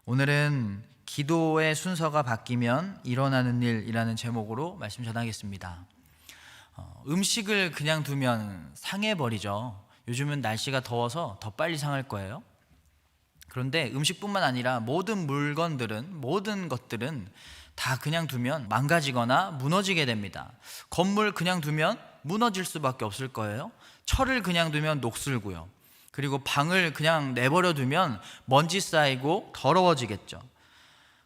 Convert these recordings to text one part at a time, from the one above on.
오늘은 기도의 순서가 바뀌면 일어나는 일이라는 제목으로 말씀 전하겠습니다. 음식을 그냥 두면 상해버리죠. 요즘은 날씨가 더워서 더 빨리 상할 거예요. 그런데 음식뿐만 아니라 모든 것들은 다 그냥 두면 망가지거나 무너지게 됩니다. 건물 그냥 두면 무너질 수밖에 없을 거예요. 철을 그냥 두면 녹슬고요. 그리고 방을 그냥 내버려 두면 먼지 쌓이고 더러워지겠죠.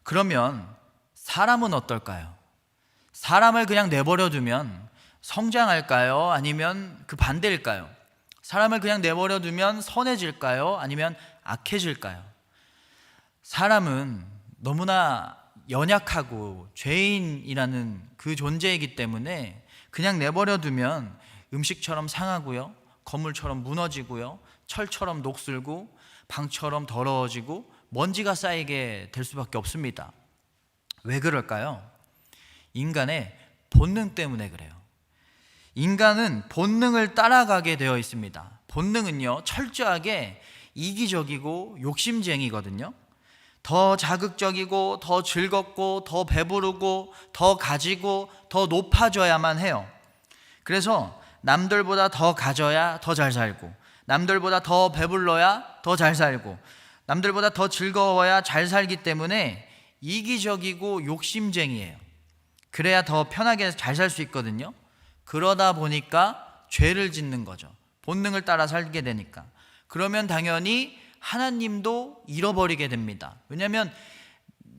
그러면 사람은 어떨까요? 사람을 그냥 내버려 두면 성장할까요? 아니면 그 반대일까요? 사람을 그냥 내버려 두면 선해질까요? 아니면 악해질까요? 사람은 너무나 연약하고 죄인이라는 그 존재이기 때문에 그냥 내버려 두면 음식처럼 상하고요, 건물처럼 무너지고요, 철처럼 녹슬고 방처럼 더러워지고 먼지가 쌓이게 될 수밖에 없습니다. 왜 그럴까요? 인간의 본능 때문에 그래요. 인간은 본능을 따라가게 되어 있습니다. 본능은요, 철저하게 이기적이고 욕심쟁이거든요. 더 자극적이고 더 즐겁고 더 배부르고 더 가지고 더 높아져야만 해요. 그래서 남들보다 더 가져야 더 잘 살고, 남들보다 더 배불러야 더 잘 살고, 남들보다 더 즐거워야 잘 살기 때문에 이기적이고 욕심쟁이에요. 그래야 더 편하게 잘 살 수 있거든요. 그러다 보니까 죄를 짓는 거죠. 본능을 따라 살게 되니까. 그러면 당연히 하나님도 잃어버리게 됩니다. 왜냐하면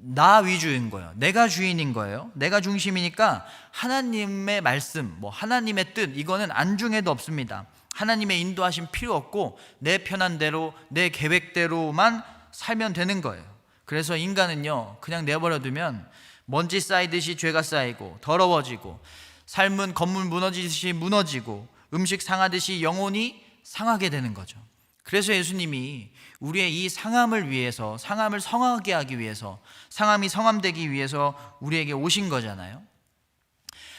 나 위주인 거예요. 내가 주인인 거예요. 내가 중심이니까 하나님의 말씀, 하나님의 뜻, 이거는 안중에도 없습니다. 하나님의 인도하심 필요 없고 내 편한 대로, 내 계획대로만 살면 되는 거예요. 그래서 인간은요, 그냥 내버려 두면 먼지 쌓이듯이 죄가 쌓이고 더러워지고, 삶은 건물 무너지듯이 무너지고, 음식 상하듯이 영혼이 상하게 되는 거죠. 그래서 예수님이 우리의 이 상함을 위해서, 상함을 성하게 하기 위해서, 상함이 성함되기 위해서 우리에게 오신 거잖아요.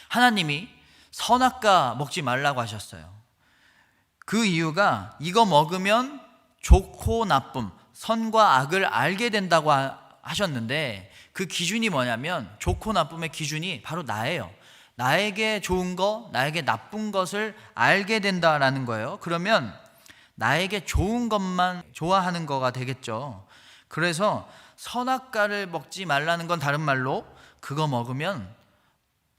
하나님이 선악과 먹지 말라고 하셨어요. 그 이유가 이거 먹으면 좋고 나쁨, 선과 악을 알게 된다고 하셨는데, 그 기준이 뭐냐면, 좋고 나쁨의 기준이 바로 나예요. 나에게 좋은 거, 나에게 나쁜 것을 알게 된다라는 거예요. 그러면 나에게 좋은 것만 좋아하는 거가 되겠죠. 그래서 선악과를 먹지 말라는 건 다른 말로, 그거 먹으면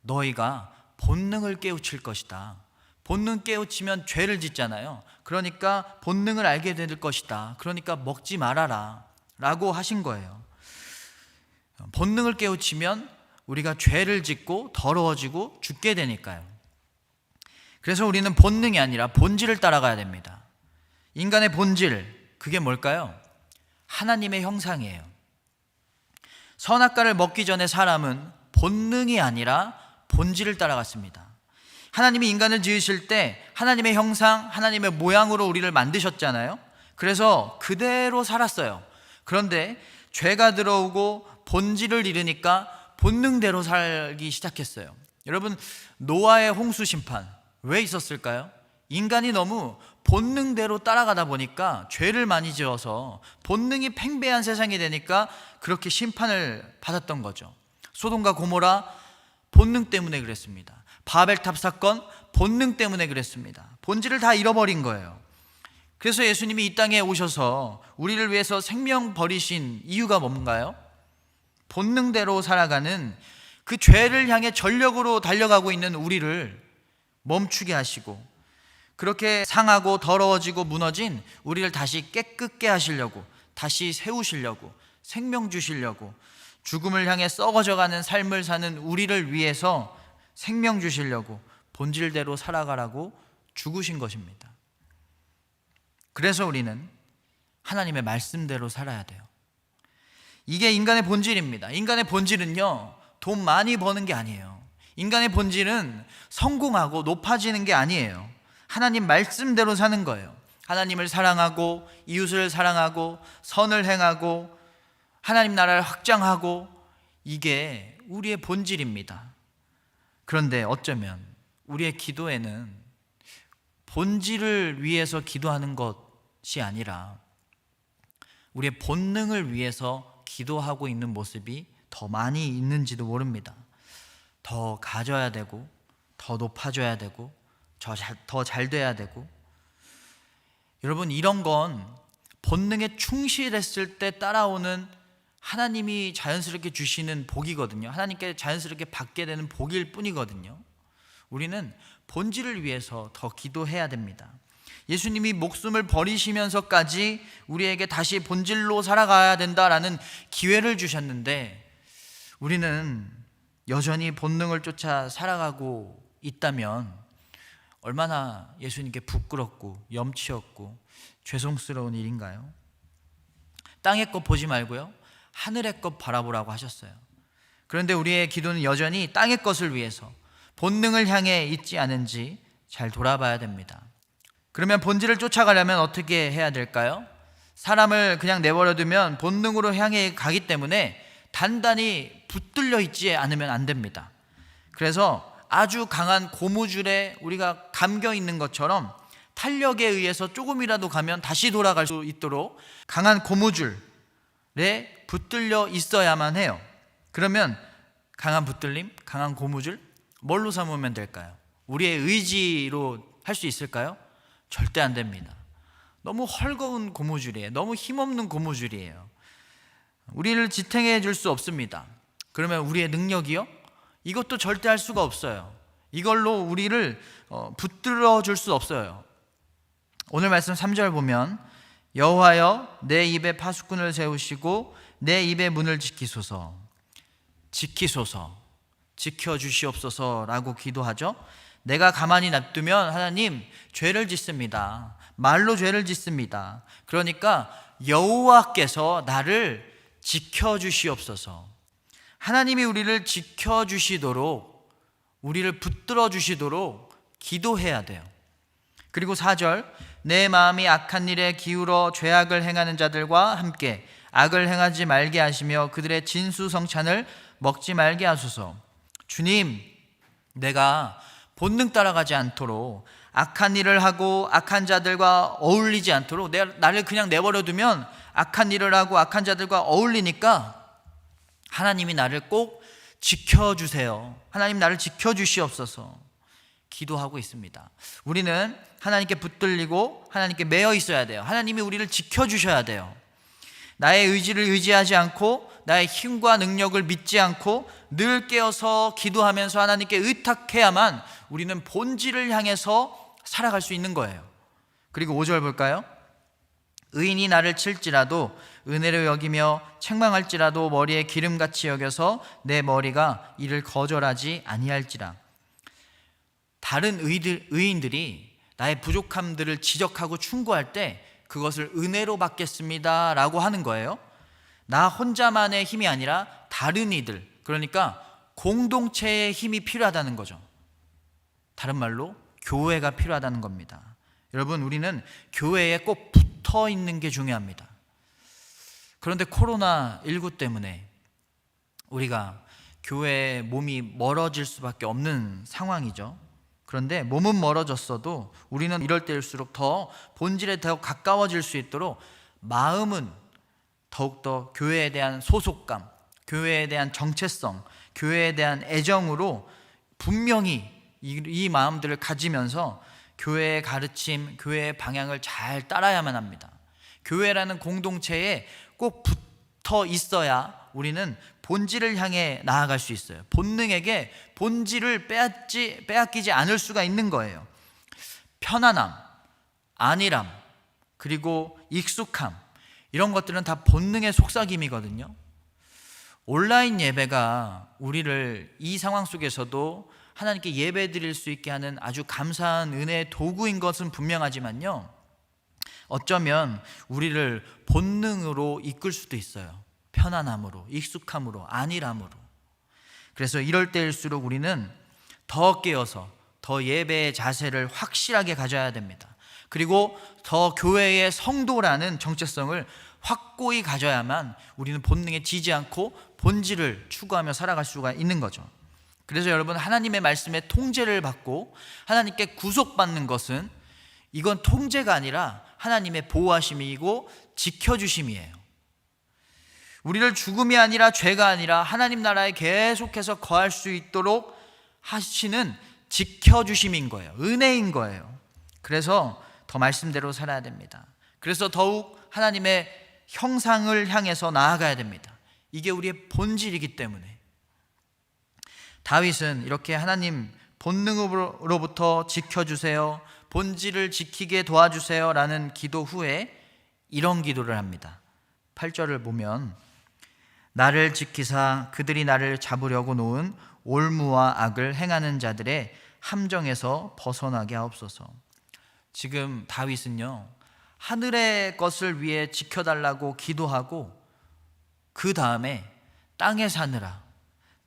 너희가 본능을 깨우칠 것이다. 본능 깨우치면 죄를 짓잖아요. 그러니까 본능을 알게 될 것이다. 그러니까 먹지 말아라 라고 하신 거예요. 본능을 깨우치면 우리가 죄를 짓고 더러워지고 죽게 되니까요. 그래서 우리는 본능이 아니라 본질을 따라가야 됩니다. 인간의 본질, 그게 뭘까요? 하나님의 형상이에요. 선악과를 먹기 전에 사람은 본능이 아니라 본질을 따라갔습니다. 하나님이 인간을 지으실 때 하나님의 형상, 하나님의 모양으로 우리를 만드셨잖아요. 그래서 그대로 살았어요. 그런데 죄가 들어오고 본질을 잃으니까 본능대로 살기 시작했어요. 여러분, 노아의 홍수 심판 왜 있었을까요? 인간이 너무 본능대로 따라가다 보니까, 죄를 많이 지어서 본능이 팽배한 세상이 되니까 그렇게 심판을 받았던 거죠. 소돔과 고모라 본능 때문에 그랬습니다. 바벨탑 사건 본능 때문에 그랬습니다. 본질을 다 잃어버린 거예요. 그래서 예수님이 이 땅에 오셔서 우리를 위해서 생명 버리신 이유가 뭔가요? 본능대로 살아가는 그 죄를 향해 전력으로 달려가고 있는 우리를 멈추게 하시고, 그렇게 상하고 더러워지고 무너진 우리를 다시 깨끗게 하시려고, 다시 세우시려고, 생명 주시려고, 죽음을 향해 썩어져가는 삶을 사는 우리를 위해서 생명 주시려고 본질대로 살아가라고 죽으신 것입니다. 그래서 우리는 하나님의 말씀대로 살아야 돼요. 이게 인간의 본질입니다. 인간의 본질은요, 돈 많이 버는 게 아니에요. 인간의 본질은 성공하고 높아지는 게 아니에요. 하나님 말씀대로 사는 거예요. 하나님을 사랑하고 이웃을 사랑하고 선을 행하고 하나님 나라를 확장하고, 이게 우리의 본질입니다. 그런데 어쩌면 우리의 기도에는 본질을 위해서 기도하는 것이 아니라 우리의 본능을 위해서 기도하고 있는 모습이 더 많이 있는지도 모릅니다. 더 가져야 되고, 더 높아져야 되고, 더 잘 돼야 되고. 여러분, 이런 건 본능에 충실했을 때 따라오는 하나님이 자연스럽게 주시는 복이거든요. 하나님께 자연스럽게 받게 되는 복일 뿐이거든요. 우리는 본질을 위해서 더 기도해야 됩니다. 예수님이 목숨을 버리시면서까지 우리에게 다시 본질로 살아가야 된다라는 기회를 주셨는데, 우리는 여전히 본능을 쫓아 살아가고 있다면 얼마나 예수님께 부끄럽고 염치 없고 죄송스러운 일인가요? 땅의 것 보지 말고요, 하늘의 것 바라보라고 하셨어요. 그런데 우리의 기도는 여전히 땅의 것을 위해서 본능을 향해 있지 않은지 잘 돌아봐야 됩니다. 그러면 본질을 쫓아가려면 어떻게 해야 될까요? 사람을 그냥 내버려두면 본능으로 향해 가기 때문에 단단히 붙들려 있지 않으면 안 됩니다. 그래서 아주 강한 고무줄에 우리가 감겨 있는 것처럼 탄력에 의해서 조금이라도 가면 다시 돌아갈 수 있도록 강한 고무줄에 붙들려 있어야만 해요. 그러면 강한 붙들림, 강한 고무줄, 뭘로 삼으면 될까요? 우리의 의지로 할 수 있을까요? 절대 안 됩니다. 너무 헐거운 고무줄이에요. 너무 힘없는 고무줄이에요. 우리를 지탱해 줄 수 없습니다. 그러면 우리의 능력이요? 이것도 절대 할 수가 없어요. 이걸로 우리를 붙들어 줄 수 없어요. 오늘 말씀 3절 보면, 여호와여 내 입에 파수꾼을 세우시고 내 입의 문을 지키소서. 지키소서, 지켜주시옵소서라고 기도하죠. 내가 가만히 놔두면 하나님 죄를 짓습니다. 말로 죄를 짓습니다. 그러니까 여호와께서 나를 지켜주시옵소서. 하나님이 우리를 지켜주시도록, 우리를 붙들어 주시도록 기도해야 돼요. 그리고 4절, 내 마음이 악한 일에 기울어 죄악을 행하는 자들과 함께 악을 행하지 말게 하시며 그들의 진수성찬을 먹지 말게 하소서. 주님, 내가 본능 따라가지 않도록, 악한 일을 하고 악한 자들과 어울리지 않도록, 나를 그냥 내버려두면 악한 일을 하고 악한 자들과 어울리니까 하나님이 나를 꼭 지켜주세요. 하나님 나를 지켜주시옵소서 기도하고 있습니다. 우리는 하나님께 붙들리고 하나님께 매여 있어야 돼요. 하나님이 우리를 지켜주셔야 돼요. 나의 의지를 의지하지 않고 나의 힘과 능력을 믿지 않고 늘 깨어서 기도하면서 하나님께 의탁해야만 우리는 본질을 향해서 살아갈 수 있는 거예요. 그리고 5절 볼까요? 의인이 나를 칠지라도 은혜로 여기며 책망할지라도 머리에 기름같이 여겨서 내 머리가 이를 거절하지 아니할지라. 다른 의인들이 나의 부족함들을 지적하고 충고할 때 그것을 은혜로 받겠습니다 라고 하는 거예요. 나 혼자만의 힘이 아니라 다른 이들, 그러니까 공동체의 힘이 필요하다는 거죠. 다른 말로 교회가 필요하다는 겁니다. 여러분, 우리는 교회에 꼭 붙어 있는 게 중요합니다. 그런데 코로나19 때문에 우리가 교회에 몸이 멀어질 수밖에 없는 상황이죠. 그런데 몸은 멀어졌어도 우리는 이럴 때일수록 더 본질에 더 가까워질 수 있도록 마음은 더욱더 교회에 대한 소속감, 교회에 대한 정체성, 교회에 대한 애정으로 분명히 이 마음들을 가지면서 교회의 가르침, 교회의 방향을 잘 따라야만 합니다. 교회라는 공동체에 꼭 붙어 있어야 우리는 본질을 향해 나아갈 수 있어요. 본능에게 본질을 빼앗기지 않을 수가 있는 거예요. 편안함, 안일함, 그리고 익숙함, 이런 것들은 다 본능의 속삭임이거든요. 온라인 예배가 우리를 이 상황 속에서도 하나님께 예배 드릴 수 있게 하는 아주 감사한 은혜의 도구인 것은 분명하지만요, 어쩌면 우리를 본능으로 이끌 수도 있어요. 편안함으로, 익숙함으로, 안일함으로. 그래서 이럴 때일수록 우리는 더 깨어서 더 예배의 자세를 확실하게 가져야 됩니다. 그리고 더 교회의 성도라는 정체성을 확고히 가져야만 우리는 본능에 지지 않고 본질을 추구하며 살아갈 수가 있는 거죠. 그래서 여러분, 하나님의 말씀에 통제를 받고 하나님께 구속받는 것은, 이건 통제가 아니라 하나님의 보호하심이고 지켜주심이에요. 우리를 죽음이 아니라 죄가 아니라 하나님 나라에 계속해서 거할 수 있도록 하시는 지켜주심인 거예요. 은혜인 거예요. 그래서 더 말씀대로 살아야 됩니다. 그래서 더욱 하나님의 형상을 향해서 나아가야 됩니다. 이게 우리의 본질이기 때문에. 다윗은 이렇게 하나님 본능으로부터 지켜주세요, 본질을 지키게 도와주세요 라는 기도 후에 이런 기도를 합니다. 8절을 보면 나를 지키사 그들이 나를 잡으려고 놓은 올무와 악을 행하는 자들의 함정에서 벗어나게 하옵소서. 지금 다윗은요, 하늘의 것을 위해 지켜달라고 기도하고 그 다음에 땅에 사느라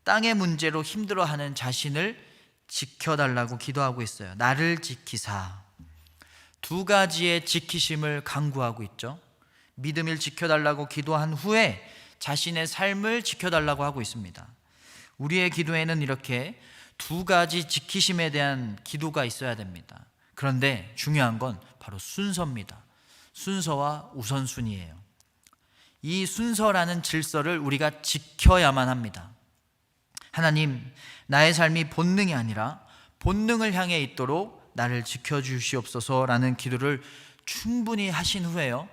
땅의 문제로 힘들어하는 자신을 지켜달라고 기도하고 있어요. 나를 지키사. 두 가지의 지키심을 강구하고 있죠. 믿음을 지켜달라고 기도한 후에 자신의 삶을 지켜달라고 하고 있습니다. 우리의 기도에는 이렇게 두 가지 지키심에 대한 기도가 있어야 됩니다. 그런데 중요한 건 바로 순서입니다. 순서와 우선순위예요. 이 순서라는 질서를 우리가 지켜야만 합니다. 하나님, 나의 삶이 본능이 아니라 본능을 향해 있도록 나를 지켜주시옵소서라는 기도를 충분히 하신 후에요,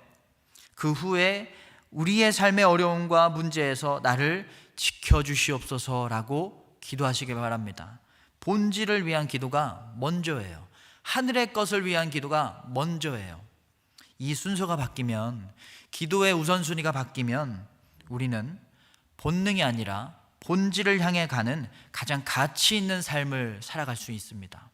그 후에 우리의 삶의 어려움과 문제에서 나를 지켜주시옵소서라고 기도하시기 바랍니다. 본질을 위한 기도가 먼저예요. 하늘의 것을 위한 기도가 먼저예요. 이 순서가 바뀌면, 기도의 우선순위가 바뀌면 우리는 본능이 아니라 본질을 향해 가는 가장 가치 있는 삶을 살아갈 수 있습니다.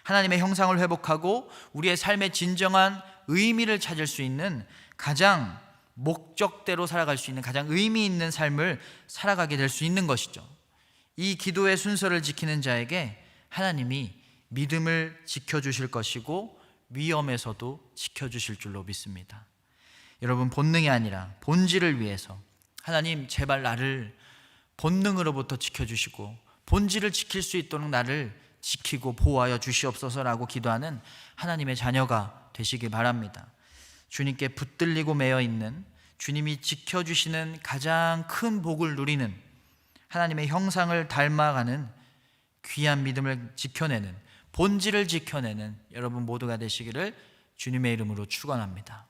하나님의 형상을 회복하고 우리의 삶의 진정한 의미를 찾을 수 있는, 가장 목적대로 살아갈 수 있는 가장 의미 있는 삶을 살아가게 될 수 있는 것이죠. 이 기도의 순서를 지키는 자에게 하나님이 믿음을 지켜주실 것이고 위험에서도 지켜주실 줄로 믿습니다. 여러분, 본능이 아니라 본질을 위해서 하나님, 제발 나를 본능으로부터 지켜주시고 본질을 지킬 수 있도록 나를 지키고 보호하여 주시옵소서라고 기도하는 하나님의 자녀가 되시길 바랍니다. 주님께 붙들리고 매여 있는, 주님이 지켜주시는 가장 큰 복을 누리는, 하나님의 형상을 닮아가는 귀한 믿음을 지켜내는, 본질을 지켜내는 여러분 모두가 되시기를 주님의 이름으로 축원합니다.